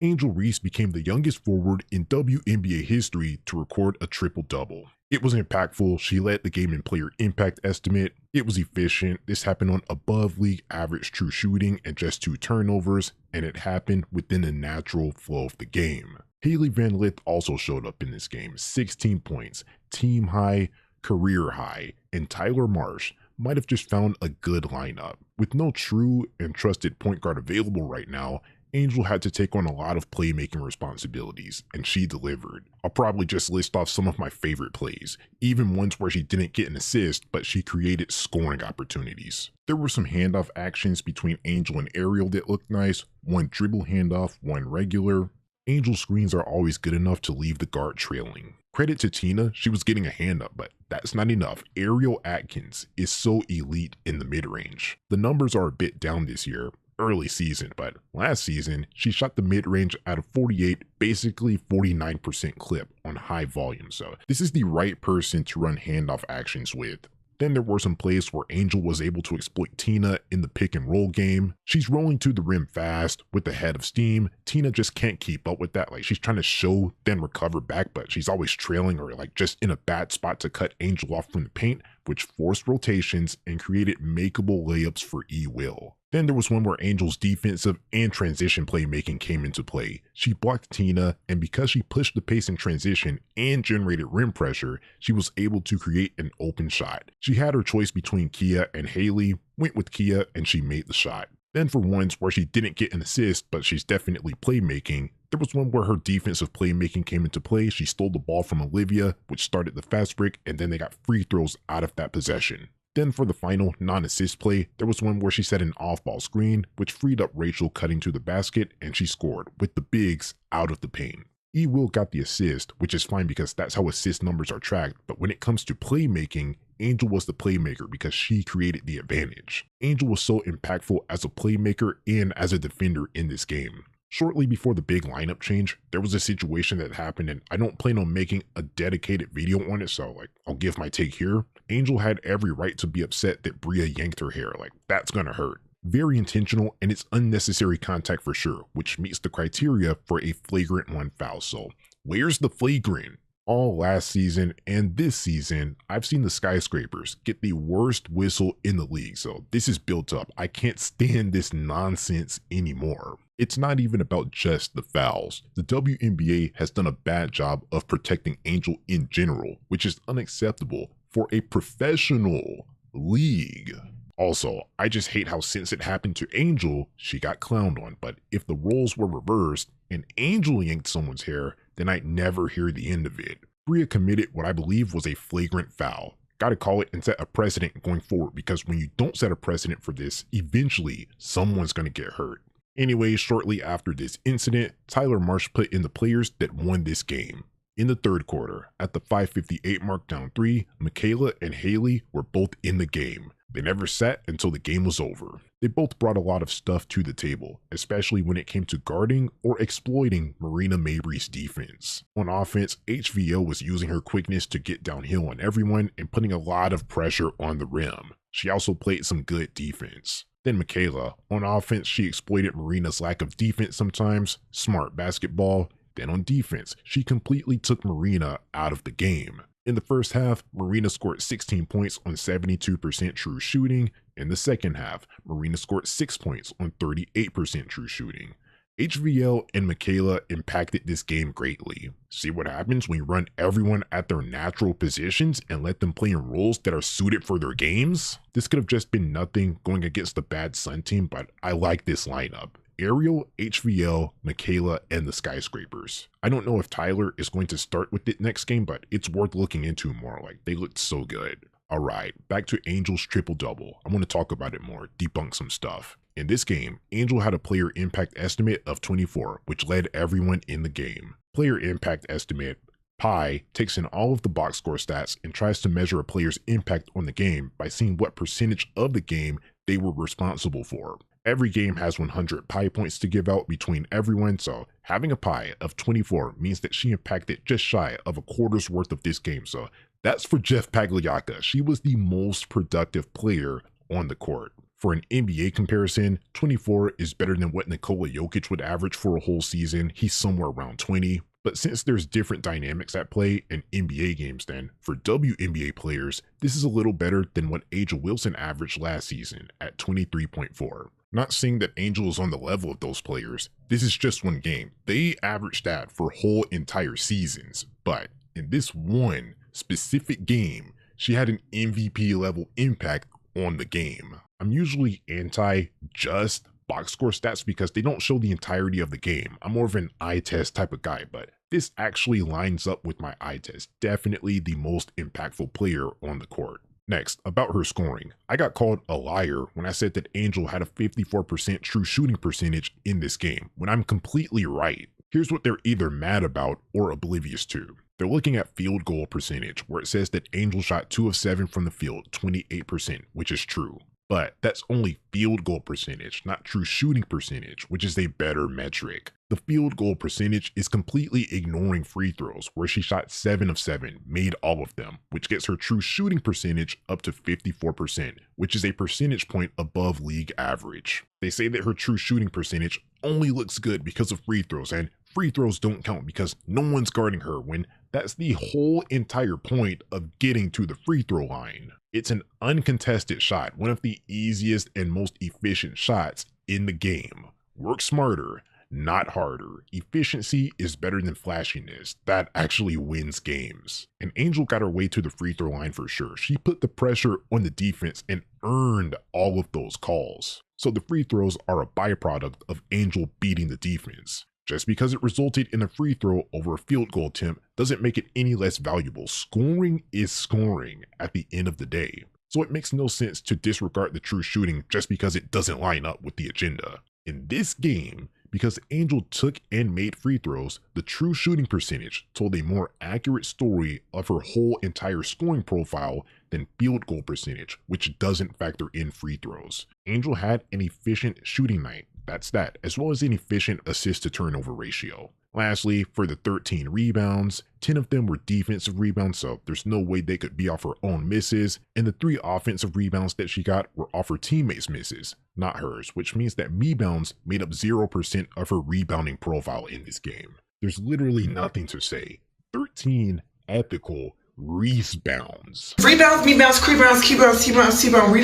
Angel Reese became the youngest forward in WNBA history to record a triple-double. It was impactful. She led the game in player impact estimate. It was efficient. This happened on above league average true shooting and just 2 turnovers, and it happened within the natural flow of the game. Hailey Van Lith also showed up in this game, 16 points, team high, career high, and Tyler Marsh might have just found a good lineup. With no true and trusted point guard available right now, Angel had to take on a lot of playmaking responsibilities, and she delivered. I'll probably just list off some of my favorite plays, even ones where she didn't get an assist, but she created scoring opportunities. There were some handoff actions between Angel and Ariel that looked nice, one dribble handoff, one regular. Angel screens are always good enough to leave the guard trailing. Credit to Tina, she was getting a hand up, but that's not enough. Ariel Atkins is so elite in the mid-range. The numbers are a bit down this year, early season, but last season, she shot the mid-range out of 48, basically 49% clip on high volume, so this is the right person to run handoff actions with. Then there were some plays where Angel was able to exploit Tina in the pick and roll game. She's rolling to the rim fast with the head of steam. Tina just can't keep up with that. Like, she's trying to show, then recover back, but she's always trailing or like just in a bad spot to cut Angel off from the paint, which forced rotations and created makeable layups for E-Will. Then there was one where Angel's defensive and transition playmaking came into play. She blocked Tina, and because she pushed the pace in transition and generated rim pressure, she was able to create an open shot. She had her choice between Kia and Hailey, went with Kia, and she made the shot. Then for ones where she didn't get an assist, but she's definitely playmaking, there was one where her defensive playmaking came into play. She stole the ball from Olivia, which started the fast break, and then they got free throws out of that possession. Then for the final non-assist play, there was one where she set an off-ball screen, which freed up Rachel cutting to the basket, and she scored, with the bigs out of the paint. E-Will got the assist, which is fine because that's how assist numbers are tracked, but when it comes to playmaking, Angel was the playmaker because she created the advantage. Angel was so impactful as a playmaker and as a defender in this game. Shortly before the big lineup change, there was a situation that happened, and I don't plan on making a dedicated video on it, so I'll give my take here. Angel had every right to be upset that Bria yanked her hair. That's gonna hurt. Very intentional, and it's unnecessary contact for sure, which meets the criteria for a flagrant 1 foul. So where's the flagrant? All last season and this season, I've seen the Skyscrapers get the worst whistle in the league, so this is built up. I can't stand this nonsense anymore. It's not even about just the fouls. The WNBA has done a bad job of protecting Angel in general, which is unacceptable for a professional league. Also, I just hate how since it happened to Angel, she got clowned on, but if the roles were reversed and Angel yanked someone's hair, then I'd never hear the end of it. Bria committed what I believe was a flagrant foul. Gotta call it and set a precedent going forward, because when you don't set a precedent for this, eventually someone's gonna get hurt. Anyway, shortly after this incident, Tyler Marsh put in the players that won this game. In the third quarter, at the 5:58 mark down 3, Michaela and Hailey were both in the game. They never sat until the game was over. They both brought a lot of stuff to the table, especially when it came to guarding or exploiting Marina Mabry's defense. On offense, HVO was using her quickness to get downhill on everyone and putting a lot of pressure on the rim. She also played some good defense. Then Michaela, on offense, she exploited Marina's lack of defense sometimes, smart basketball. Then on defense, she completely took Marina out of the game. In the first half, Marina scored 16 points on 72% true shooting. In the second half, Marina scored 6 points on 38% true shooting. HVL and Michaela impacted this game greatly. See what happens when you run everyone at their natural positions and let them play in roles that are suited for their games? This could have just been nothing going against the bad Sun team, but I like this lineup. Ariel, HVL, Michaela, and the Skyscrapers. I don't know if Tyler is going to start with it next game, but it's worth looking into more. They looked so good. Alright, back to Angel's triple-double. I want to talk about it more, debunk some stuff. In this game, Angel had a player impact estimate of 24, which led everyone in the game. Player impact estimate, Pi, takes in all of the box score stats and tries to measure a player's impact on the game by seeing what percentage of the game they were responsible for. Every game has 100 Pi points to give out between everyone, so having a Pi of 24 means that she impacted just shy of a quarter's worth of this game, so that's for Jeff Pagliacca. She was the most productive player on the court. For an NBA comparison, 24 is better than what Nikola Jokic would average for a whole season. He's somewhere around 20. But since there's different dynamics at play in NBA games then, for WNBA players, this is a little better than what Angel Wilson averaged last season at 23.4. Not saying that Angel is on the level of those players, this is just one game. They averaged that for whole entire seasons, but in this one specific game, she had an MVP level impact on the game. I'm usually anti just box score stats because they don't show the entirety of the game. I'm more of an eye test type of guy, but this actually lines up with my eye test. Definitely the most impactful player on the court. Next, about her scoring. I got called a liar when I said that Angel had a 54% true shooting percentage in this game, when I'm completely right. Here's what they're either mad about or oblivious to. They're looking at field goal percentage, where it says that Angel shot 2 of 7 from the field, 28%, which is true. But that's only field goal percentage, not true shooting percentage, which is a better metric. The field goal percentage is completely ignoring free throws, where she shot 7 of 7, made all of them, which gets her true shooting percentage up to 54%, which is a percentage point above league average. They say that her true shooting percentage only looks good because of free throws, and free throws don't count because no one's guarding her, when that's the whole entire point of getting to the free throw line. It's an uncontested shot, one of the easiest and most efficient shots in the game. Work smarter, not harder. Efficiency is better than flashiness. That actually wins games. And Angel got her way to the free throw line for sure. She put the pressure on the defense and earned all of those calls. So the free throws are a byproduct of Angel beating the defense. Just because it resulted in a free throw over a field goal attempt doesn't make it any less valuable. Scoring is scoring at the end of the day. So it makes no sense to disregard the true shooting just because it doesn't line up with the agenda. In this game, because Angel took and made free throws, the true shooting percentage told a more accurate story of her whole entire scoring profile than field goal percentage, which doesn't factor in free throws. Angel had an efficient shooting night. That's that, as well as an efficient assist to turnover ratio. Lastly, for the 13 rebounds, 10 of them were defensive rebounds, so there's no way they could be off her own misses, and the 3 offensive rebounds that she got were off her teammates' misses, not hers, which means that rebounds made up 0% of her rebounding profile in this game. There's literally nothing to say. 13 ethical Reese bounds. Rebounds, me bounds, rebounds, key bounds, T bounds, T bounds,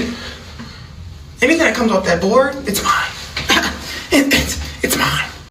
anything that comes off that board, it's mine.